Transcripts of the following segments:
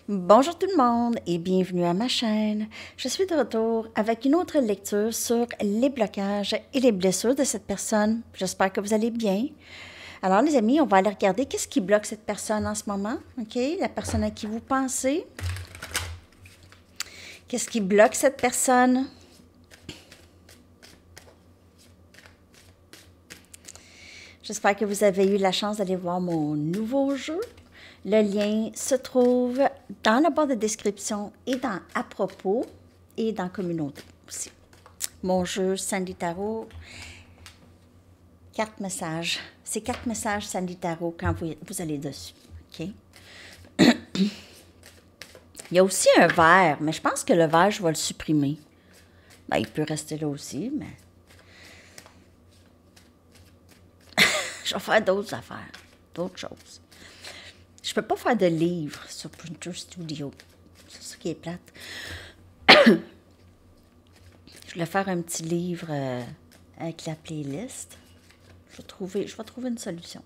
Bonjour tout le monde et bienvenue à ma chaîne. Je suis de retour avec une autre lecture sur les blocages et les blessures de cette personne. J'espère que vous allez bien. Alors les amis, on va aller regarder qu'est-ce qui bloque cette personne en ce moment. OK? La personne à qui vous pensez. Qu'est-ce qui bloque cette personne? J'espère que vous avez eu la chance d'aller voir mon nouveau jeu. Le lien se trouve dans la barre de description et dans À propos et dans Communauté aussi. Mon jeu Sandy Tarot, carte message. C'est carte message Sandy Tarot quand vous allez dessus. OK? Il y a aussi un vert, mais je pense que le vert, je vais le supprimer. Ben, il peut rester là aussi, mais je vais faire d'autres affaires, d'autres choses. Je peux pas faire de livres sur Printer Studio. C'est ça qui est plate. Je voulais faire un petit livre avec la playlist. Je vais trouver une solution.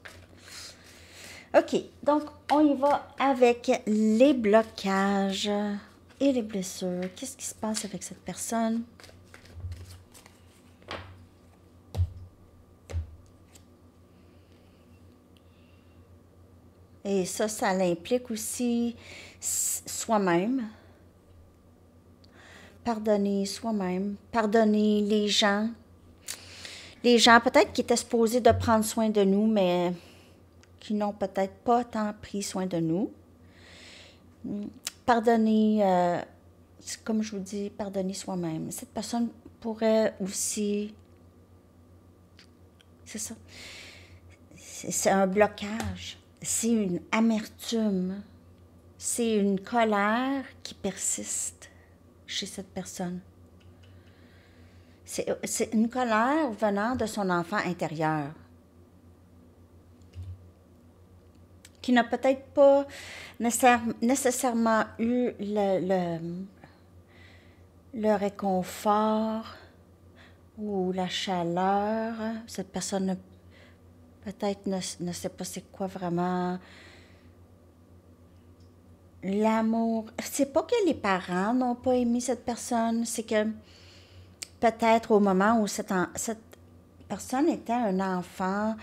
OK, donc on y va avec les blocages et les blessures. Qu'est-ce qui se passe avec cette personne? Et ça l'implique aussi soi-même. Pardonner soi-même. Pardonner les gens. Les gens peut-être qui étaient supposés de prendre soin de nous, mais qui n'ont peut-être pas tant pris soin de nous. Pardonner, comme je vous dis, pardonner soi-même. Cette personne pourrait aussi... C'est ça. C'est un blocage. C'est une amertume. C'est une colère qui persiste chez cette personne. C'est une colère venant de son enfant intérieur, qui n'a peut-être pas nécessairement eu le réconfort ou la chaleur. Cette personne peut-être ne sait pas c'est quoi vraiment l'amour. C'est pas que les parents n'ont pas aimé cette personne, c'est que peut-être au moment où cette personne était un enfant,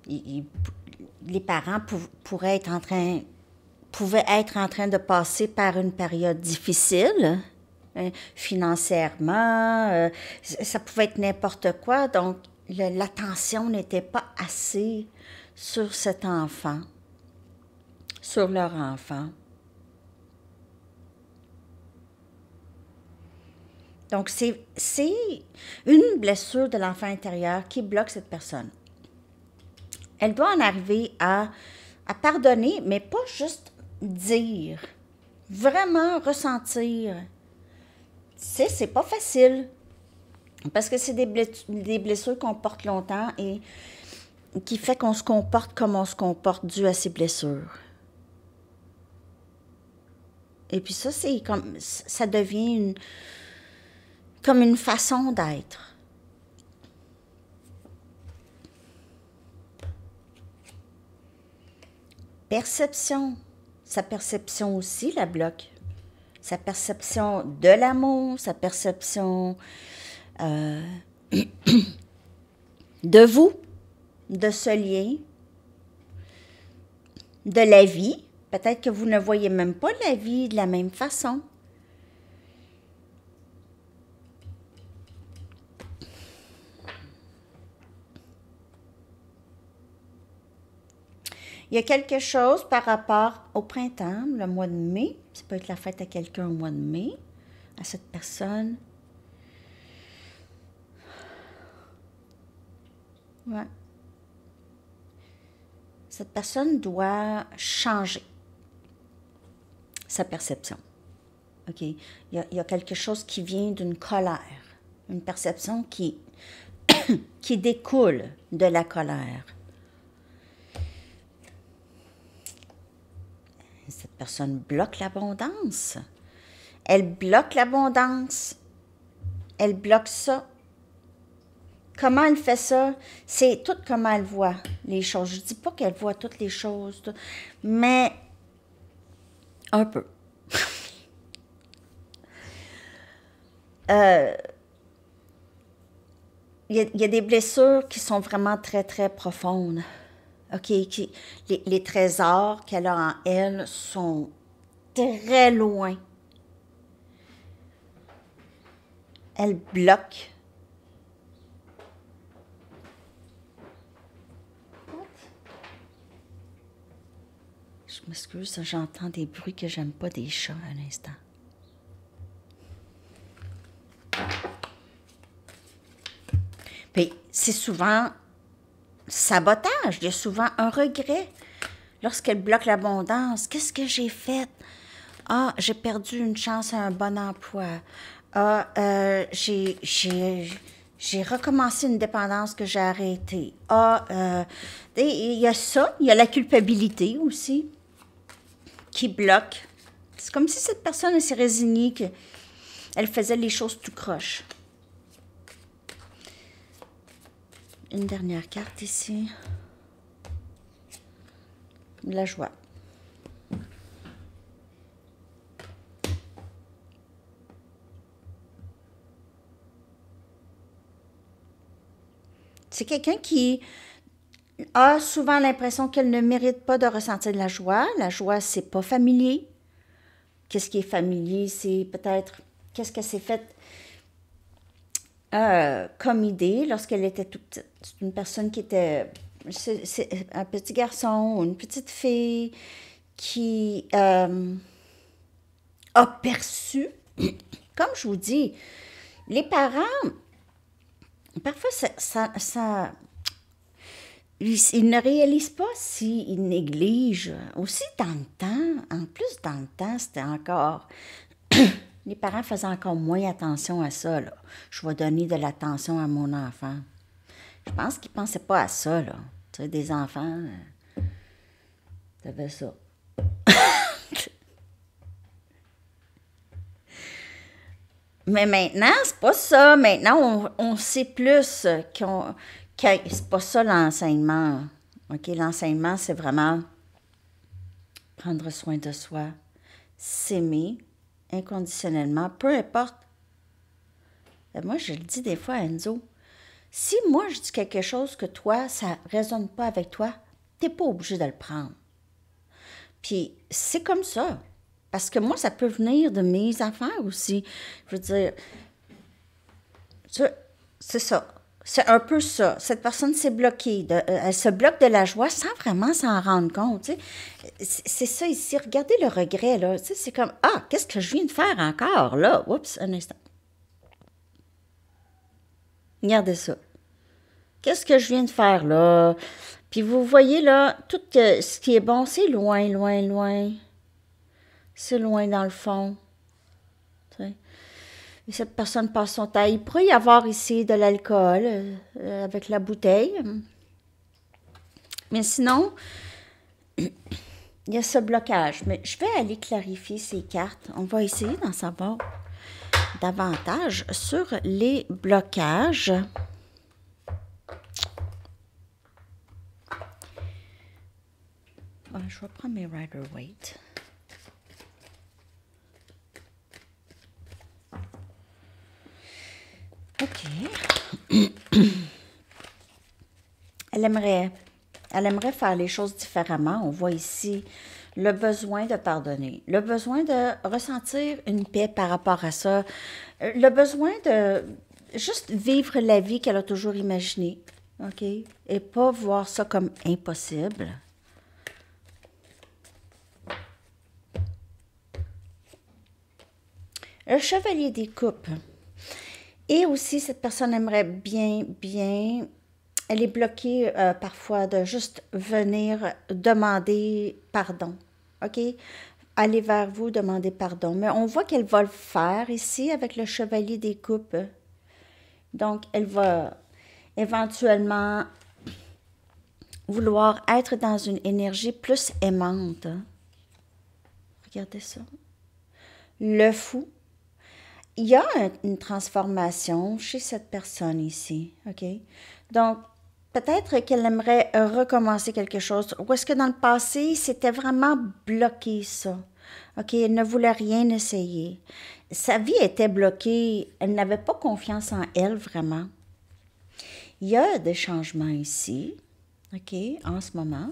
les parents pouvaient être en train de passer par une période difficile, financièrement, ça pouvait être n'importe quoi, donc l'attention n'était pas assez sur cet enfant, sur leur enfant. Donc, c'est une blessure de l'enfant intérieur qui bloque cette personne. Elle doit en arriver à pardonner, mais pas juste dire, vraiment ressentir. C'est pas facile, parce que c'est des blessures qu'on porte longtemps et qui fait qu'on se comporte comme on se comporte dû à ces blessures. Et puis ça, ça devient comme une façon d'être. Perception. Sa perception aussi la bloque. Sa perception de l'amour, sa perception de vous, de ce lien, de la vie. Peut-être que vous ne voyez même pas la vie de la même façon. Il y a quelque chose par rapport au printemps, le mois de mai. Ça peut être la fête à quelqu'un au mois de mai, à cette personne. Ouais. Cette personne doit changer sa perception. OK? Il y a quelque chose qui vient d'une colère, une perception qui découle de la colère. Cette personne bloque l'abondance. Elle bloque l'abondance. Elle bloque ça. Comment elle fait ça? C'est tout comment elle voit les choses. Je ne dis pas qu'elle voit toutes les choses, mais Un peu. Il y a des blessures qui sont vraiment très, très profondes. OK? Les trésors qu'elle a en elle sont très loin. Elle bloque. Je m'excuse, j'entends des bruits que j'aime pas des chats à l'instant. Puis c'est souvent sabotage, il y a souvent un regret lorsqu'elle bloque l'abondance. Qu'est-ce que j'ai fait? Ah, j'ai perdu une chance à un bon emploi. Ah, j'ai recommencé une dépendance que j'ai arrêtée. Ah, il y a ça, il y a la culpabilité aussi qui bloque. C'est comme si cette personne s'est résignée qu'elle faisait les choses tout croche. Une dernière carte ici. La joie. C'est quelqu'un qui a souvent l'impression qu'elle ne mérite pas de ressentir de la joie. La joie, c'est pas familier. Qu'est-ce qui est familier? C'est peut-être qu'est-ce qu'elle s'est fait comme idée lorsqu'elle était toute petite. C'est une personne qui était... C'est un petit garçon ou une petite fille qui a perçu, comme je vous dis, les parents, parfois, ils ne réalisent pas s'ils négligent. Aussi, dans le temps, en plus, dans le temps, c'était encore... Les parents faisaient encore moins attention à ça, là. Je vais donner de l'attention à mon enfant. Je pense qu'ils ne pensaient pas à ça, là. Tu sais, des enfants, t'avais ça. Mais maintenant, c'est pas ça. Maintenant, on sait plus que c'est pas ça l'enseignement. OK? L'enseignement, c'est vraiment prendre soin de soi, s'aimer inconditionnellement, peu importe. Moi, je le dis des fois à Enzo, si moi je dis quelque chose que toi, ça ne résonne pas avec toi, t'es pas obligé de le prendre. Puis c'est comme ça. Parce que moi, ça peut venir de mes affaires aussi. Je veux dire, c'est ça. C'est un peu ça. Cette personne s'est bloquée. Elle se bloque de la joie sans vraiment s'en rendre compte. Tu sais. C'est ça ici. Regardez le regret, là. Tu sais, c'est comme, ah, qu'est-ce que je viens de faire encore, là? Oups, un instant. Regardez ça. Qu'est-ce que je viens de faire, là? Puis vous voyez, là, tout ce qui est bon, c'est loin, loin, loin. C'est loin dans le fond. Tu sais. Et cette personne passe son temps. Il pourrait y avoir ici de l'alcool avec la bouteille. Mais sinon, il y a ce blocage. Mais je vais aller clarifier ces cartes. On va essayer d'en savoir davantage sur les blocages. Je vais prendre mes Rider-Waite. OK. Elle aimerait faire les choses différemment. On voit ici le besoin de pardonner, le besoin de ressentir une paix par rapport à ça, le besoin de juste vivre la vie qu'elle a toujours imaginée, OK? Et pas voir ça comme impossible. Le chevalier des coupes. Et aussi, cette personne aimerait bien, elle est bloquée parfois de juste venir demander pardon, OK? Aller vers vous, demander pardon. Mais on voit qu'elle va le faire ici avec le chevalier des coupes. Donc, elle va éventuellement vouloir être dans une énergie plus aimante. Regardez ça. Le fou. Il y a une transformation chez cette personne ici, OK? Donc, peut-être qu'elle aimerait recommencer quelque chose. Ou est-ce que dans le passé, c'était vraiment bloqué ça? OK, elle ne voulait rien essayer. Sa vie était bloquée. Elle n'avait pas confiance en elle, vraiment. Il y a des changements ici, OK, en ce moment.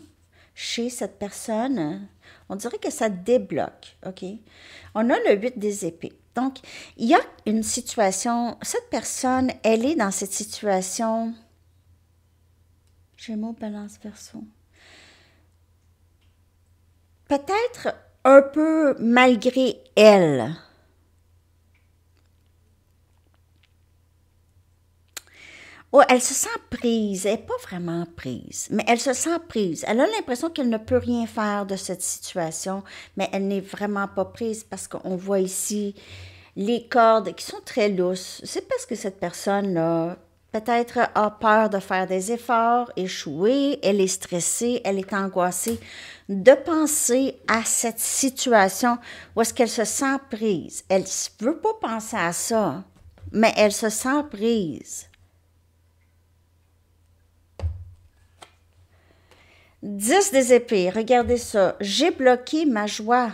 Chez cette personne, on dirait que ça débloque, OK? On a le 8 des épées. Donc, il y a une situation, cette personne, elle est dans cette situation, Gémeaux, Balance, Verseau. Peut-être un peu malgré elle. Oh, elle se sent prise. Elle n'est pas vraiment prise, mais elle se sent prise. Elle a l'impression qu'elle ne peut rien faire de cette situation, mais elle n'est vraiment pas prise parce qu'on voit ici les cordes qui sont très lousses. C'est parce que cette personne-là, peut-être a peur de faire des efforts, échouer, elle est stressée, elle est angoissée de penser à cette situation où est-ce qu'elle se sent prise. Elle ne veut pas penser à ça, mais elle se sent prise. 10 des épées, regardez ça. J'ai bloqué ma joie.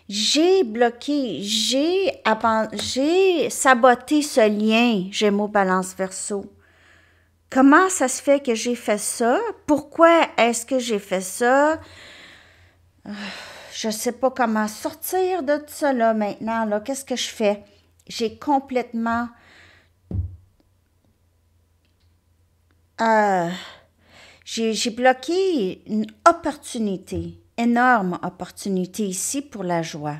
J'ai bloqué, j'ai saboté ce lien, Gémeaux, Balance, Verseau. Comment ça se fait que j'ai fait ça? Pourquoi est-ce que j'ai fait ça? Je ne sais pas comment sortir de ça là maintenant. Là. Qu'est-ce que je fais? J'ai complètement... J'ai bloqué une opportunité, énorme opportunité ici pour la joie.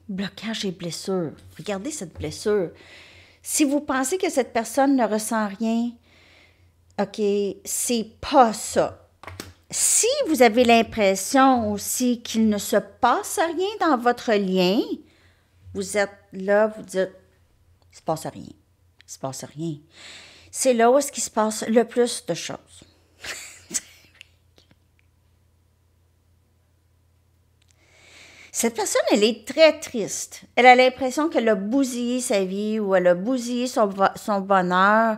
Blocage et blessure. Regardez cette blessure. Si vous pensez que cette personne ne ressent rien, OK, c'est pas ça. Si vous avez l'impression aussi qu'il ne se passe rien dans votre lien, vous êtes là, vous dites, il se passe rien. Il se passe rien. C'est là où est-ce qu'il se passe le plus de choses. Cette personne, elle est très triste. Elle a l'impression qu'elle a bousillé sa vie ou elle a bousillé son bonheur.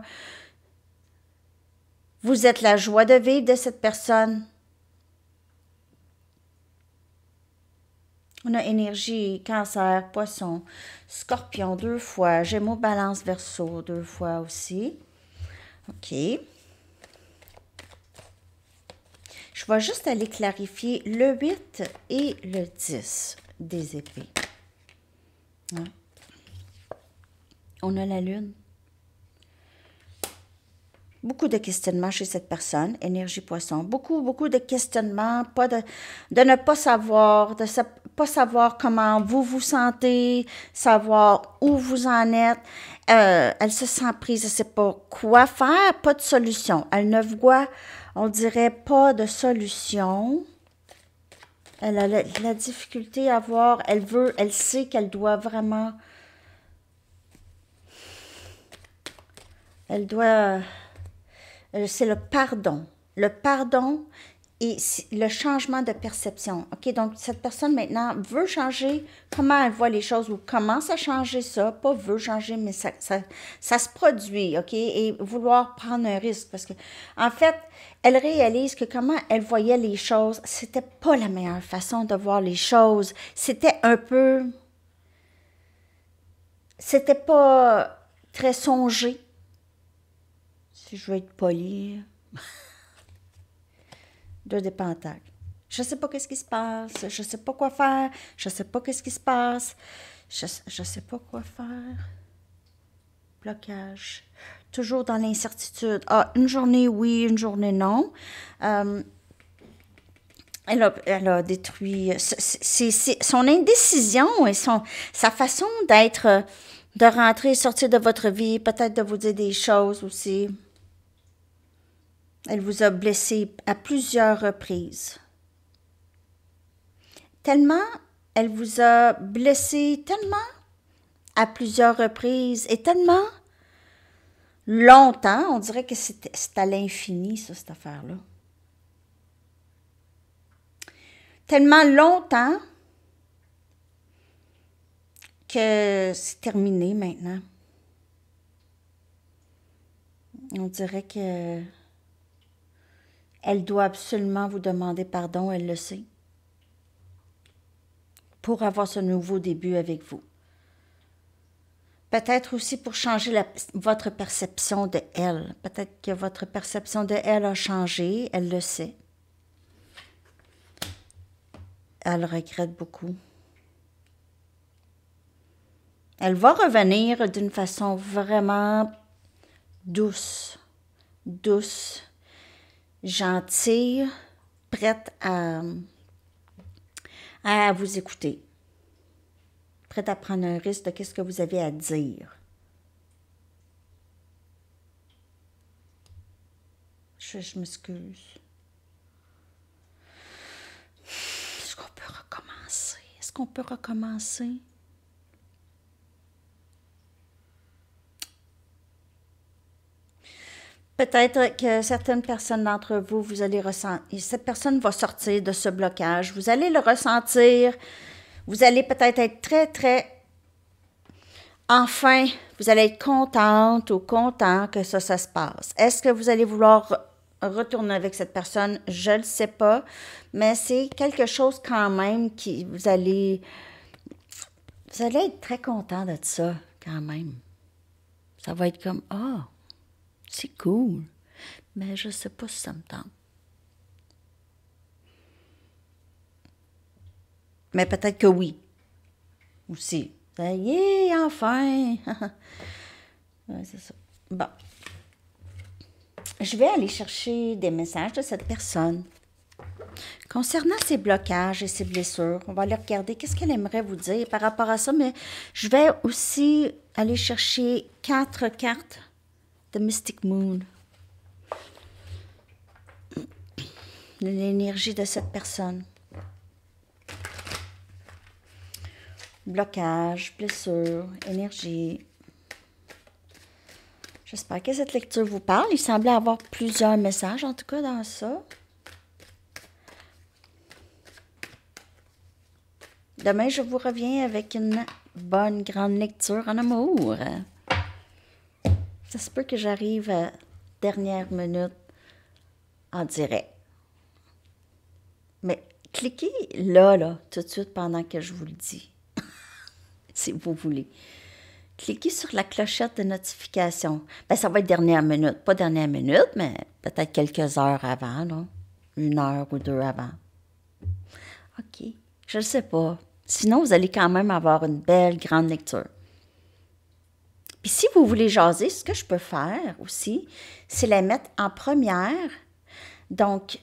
Vous êtes la joie de vivre de cette personne. On a énergie, cancer, poisson, scorpion 2 fois, gémeaux, balance, verseau 2 fois aussi. OK. Je vais juste aller clarifier le 8 et le 10 des épées. Hein? On a la lune. Beaucoup de questionnements chez cette personne, énergie poisson. Beaucoup de questionnements, de ne pas savoir, pas savoir comment vous vous sentez, savoir où vous en êtes. Elle se sent prise, elle ne sait pas quoi faire, pas de solution. Elle ne voit, on dirait, pas de solution. Elle a la difficulté à voir, elle sait qu'elle doit vraiment... Elle doit... c'est le pardon. Le pardon et le changement de perception. OK, donc cette personne maintenant veut changer comment elle voit les choses ou commence à changer ça. Pas veut changer, mais ça se produit, OK? Et vouloir prendre un risque parce que, en fait, elle réalise que comment elle voyait les choses, c'était pas la meilleure façon de voir les choses. C'était un peu... C'était pas très songé. Si je veux être polie. 2 de Pentacle. Je ne sais pas qu'est-ce qui se passe. Je ne sais pas quoi faire. Je ne sais pas qu'est-ce qui se passe. Je ne sais pas quoi faire. Blocage. Toujours dans l'incertitude. Ah, une journée oui, une journée non. Elle a détruit son indécision et sa façon d'être, de rentrer et sortir de votre vie, peut-être de vous dire des choses aussi. Elle vous a blessé à plusieurs reprises. Tellement, elle vous a blessé tellement à plusieurs reprises et tellement longtemps, on dirait que c'est à l'infini, ça, cette affaire-là. Tellement longtemps que c'est terminé maintenant. On dirait que Elle doit absolument vous demander pardon, elle le sait, pour avoir ce nouveau début avec vous. Peut-être aussi pour changer votre perception de elle. Peut-être que votre perception de elle a changé, elle le sait. Elle regrette beaucoup. Elle va revenir d'une façon vraiment douce, gentille, prête à vous écouter. Prête à prendre un risque de qu'est-ce que vous avez à dire. Je m'excuse. Est-ce qu'on peut recommencer? Est-ce qu'on peut recommencer? Peut-être que certaines personnes d'entre vous, vous allez ressentir, cette personne va sortir de ce blocage. Vous allez le ressentir. Vous allez peut-être être très, très... Enfin, vous allez être contente ou content que ça se passe. Est-ce que vous allez vouloir retourner avec cette personne? Je ne le sais pas, mais c'est quelque chose quand même qui vous allez être très content de ça quand même. Ça va être comme, ah, c'est cool, mais je ne sais pas si ça me tente. Mais peut-être que oui, aussi. Ça y est, enfin! Ouais, c'est ça. Bon. Je vais aller chercher des messages de cette personne. Concernant ses blocages et ses blessures, on va aller regarder qu'est-ce qu'elle aimerait vous dire par rapport à ça, mais je vais aussi aller chercher 4 cartes de Mystic Moon. L'énergie de cette personne. Blocage, blessure, énergie. J'espère que cette lecture vous parle. Il semblait avoir plusieurs messages, en tout cas, dans ça. Demain, je vous reviens avec une bonne grande lecture en amour. Ça se peut que j'arrive à dernière minute en direct. Mais cliquez là, tout de suite pendant que je vous le dis. Si vous voulez. Cliquez sur la clochette de notification. Ben, ça va être dernière minute. Pas dernière minute, mais peut-être quelques heures avant, là. 1 heure ou 2 avant. OK. Je ne sais pas. Sinon, vous allez quand même avoir une belle grande lecture. Puis si vous voulez jaser, ce que je peux faire aussi, c'est la mettre en première. Donc,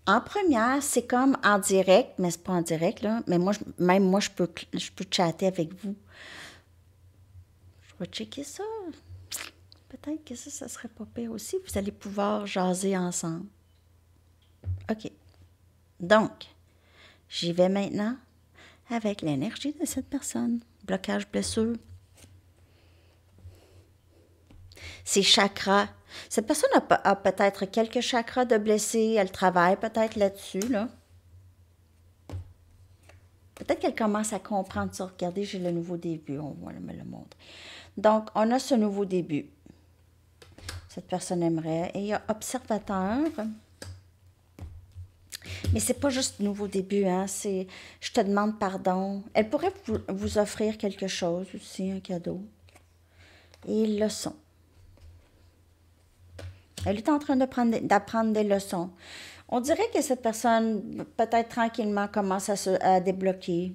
en première, c'est comme en direct, mais c'est pas en direct, là. Mais moi, je peux chatter avec vous. Je vais checker ça. Peut-être que ça serait pas pire aussi. Vous allez pouvoir jaser ensemble. OK. Donc, j'y vais maintenant avec l'énergie de cette personne. Blocage, blessure. Ses chakras. Cette personne a peut-être quelques chakras de blessés. Elle travaille peut-être là-dessus, là. Peut-être qu'elle commence à comprendre ça. Regardez, j'ai le nouveau début. On va me le montrer. Donc, on a ce nouveau début. Cette personne aimerait. Et il y a observateur. Mais c'est pas juste nouveau début, hein. C'est je te demande pardon. Elle pourrait vous offrir quelque chose aussi, un cadeau. Et leçon. Elle est en train d'apprendre des leçons. On dirait que cette personne, peut-être tranquillement, commence à débloquer.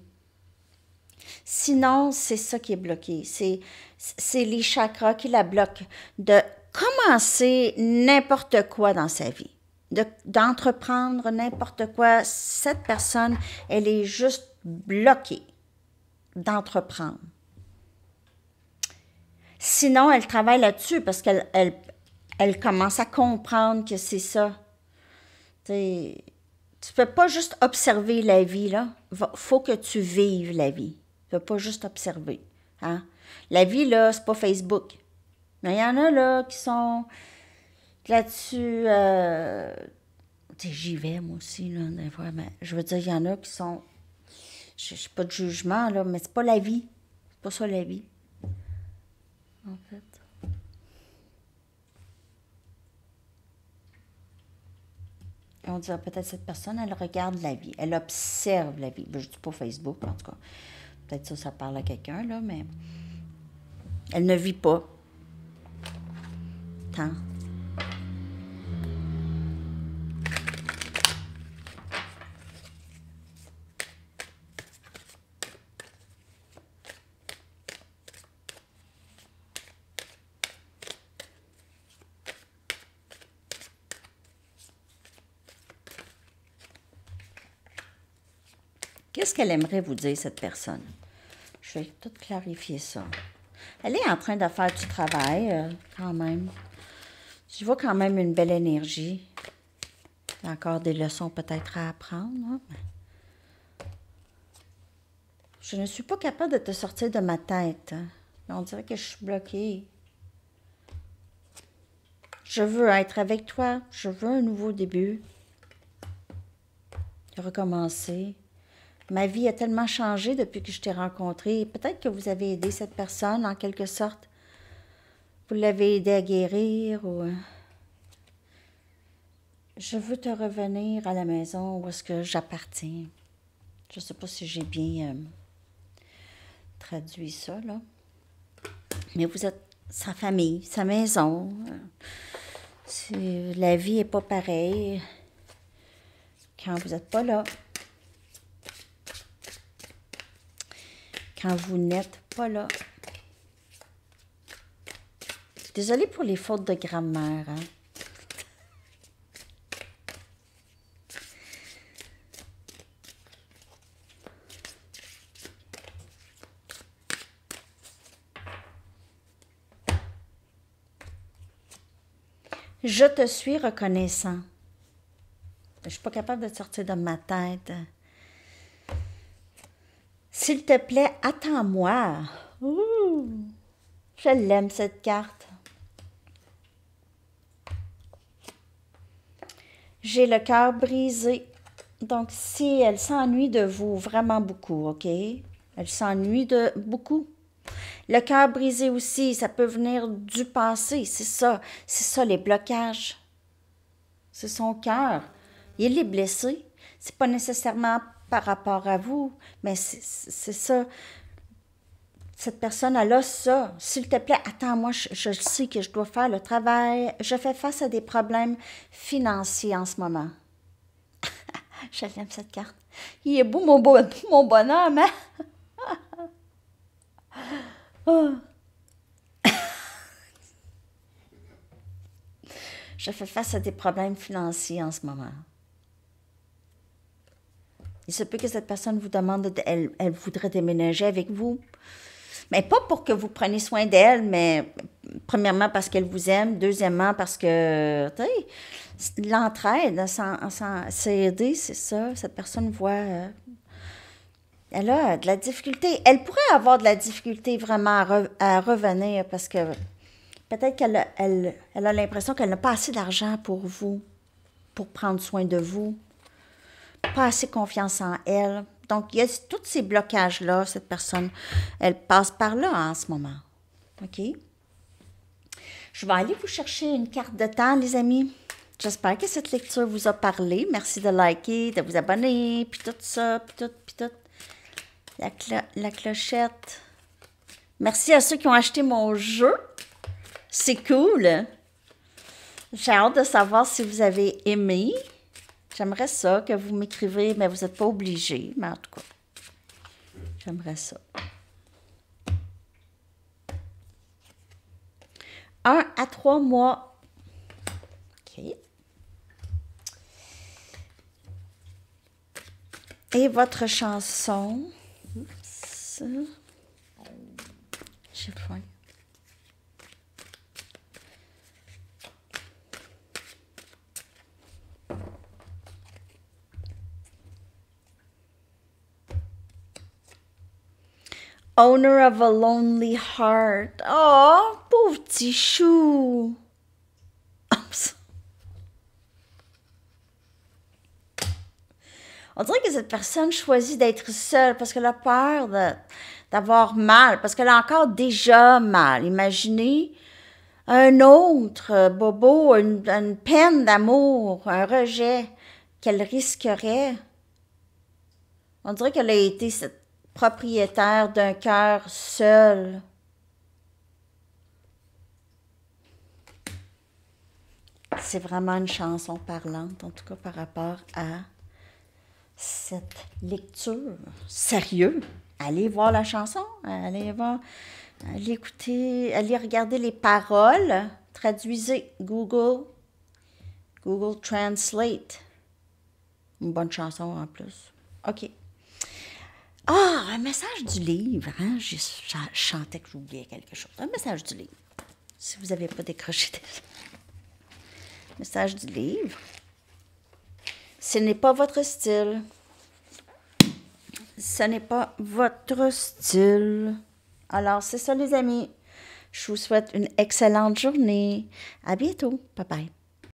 Sinon, c'est ça qui est bloqué. C'est les chakras qui la bloquent de commencer n'importe quoi dans sa vie. D'entreprendre n'importe quoi. Cette personne, elle est juste bloquée d'entreprendre. Sinon, elle travaille là-dessus parce qu'elle commence à comprendre que c'est ça. Tu ne peux pas juste observer la vie, là. Faut que tu vives la vie. Tu ne peux pas juste observer. Hein? La vie, là, c'est pas Facebook. Mais il y en a, là, qui sont là-dessus. J'y vais, moi aussi, là, des fois. Mais je veux dire, il y en a qui sont. Je n'ai pas de jugement, là, mais c'est pas la vie. C'est pas ça, la vie. En fait. On dirait peut-être cette personne, elle regarde la vie, elle observe la vie. Ben, je dis pas Facebook, en tout cas. Peut-être ça parle à quelqu'un, là, mais elle ne vit pas. Tant. Qu'est-ce qu'elle aimerait vous dire, cette personne? Je vais tout clarifier ça. Elle est en train de faire du travail, quand même. Je vois quand même une belle énergie. Il y a encore des leçons peut-être à apprendre. Hein? Je ne suis pas capable de te sortir de ma tête. Hein? On dirait que je suis bloquée. Je veux être avec toi. Je veux un nouveau début. Recommencer. Ma vie a tellement changé depuis que je t'ai rencontré. Peut-être que vous avez aidé cette personne en quelque sorte. Vous l'avez aidé à guérir ou... Je veux te revenir à la maison où est-ce que j'appartiens. Je ne sais pas si j'ai bien traduit ça, là. Mais vous êtes sa famille, sa maison. La vie n'est pas pareille quand vous n'êtes pas là. Quand vous n'êtes pas là. Désolée pour les fautes de grammaire, hein. Je te suis reconnaissant. Je ne suis pas capable de sortir de ma tête. S'il te plaît, attends-moi. Ouh, je l'aime, cette carte. J'ai le cœur brisé. Donc, si elle s'ennuie de vous vraiment beaucoup, OK? Elle s'ennuie de beaucoup. Le cœur brisé aussi, ça peut venir du passé. C'est ça les blocages. C'est son cœur. Il est blessé. C'est pas nécessairement par rapport à vous, mais c'est ça. Cette personne, elle a ça. S'il te plaît, attends-moi, je sais que je dois faire le travail. Je fais face à des problèmes financiers en ce moment. Je l'aime, cette carte. Il est beau, mon bonhomme, hein? Oh. Je fais face à des problèmes financiers en ce moment. Il se peut que cette personne vous demande, elle voudrait déménager avec vous. Mais pas pour que vous preniez soin d'elle, mais premièrement parce qu'elle vous aime, deuxièmement parce que, tu sais, l'entraide, s'aider, c'est ça. Cette personne voit, elle a de la difficulté. Elle pourrait avoir de la difficulté vraiment à revenir parce que peut-être qu'elle a l'impression qu'elle n'a pas assez d'argent pour vous, pour prendre soin de vous, pas assez confiance en elle. Donc, il y a tous ces blocages-là, cette personne, elle passe par là en ce moment. OK? Je vais aller vous chercher une carte de temps, les amis. J'espère que cette lecture vous a parlé. Merci de liker, de vous abonner, puis tout ça, puis tout. La clochette. Merci à ceux qui ont acheté mon jeu. C'est cool. J'ai hâte de savoir si vous avez aimé. J'aimerais ça que vous m'écrivez, mais vous n'êtes pas obligés. Mais en tout cas, j'aimerais ça. 1 à 3 mois. OK. Et votre chanson. Oups. J'ai faim. Owner of a lonely heart. Oh, pauvre petit chou. On dirait que cette personne choisit d'être seule parce qu'elle a peur d'avoir mal, parce qu'elle a encore déjà mal. Imaginez un autre bobo, une peine d'amour, un rejet. qu'elle risquerait. On dirait qu'elle a été cette propriétaire d'un cœur seul. C'est vraiment une chanson parlante, en tout cas par rapport à cette lecture. Sérieux, allez voir la chanson, allez écouter, allez regarder les paroles, traduisez Google Translate. Une bonne chanson en plus. OK. Ah, un message du livre. Hein? Je chantais que j'oubliais quelque chose. Un message du livre. Si vous n'avez pas décroché déjà. Message du livre. Ce n'est pas votre style. Ce n'est pas votre style. Alors, c'est ça, les amis. Je vous souhaite une excellente journée. À bientôt. Bye bye.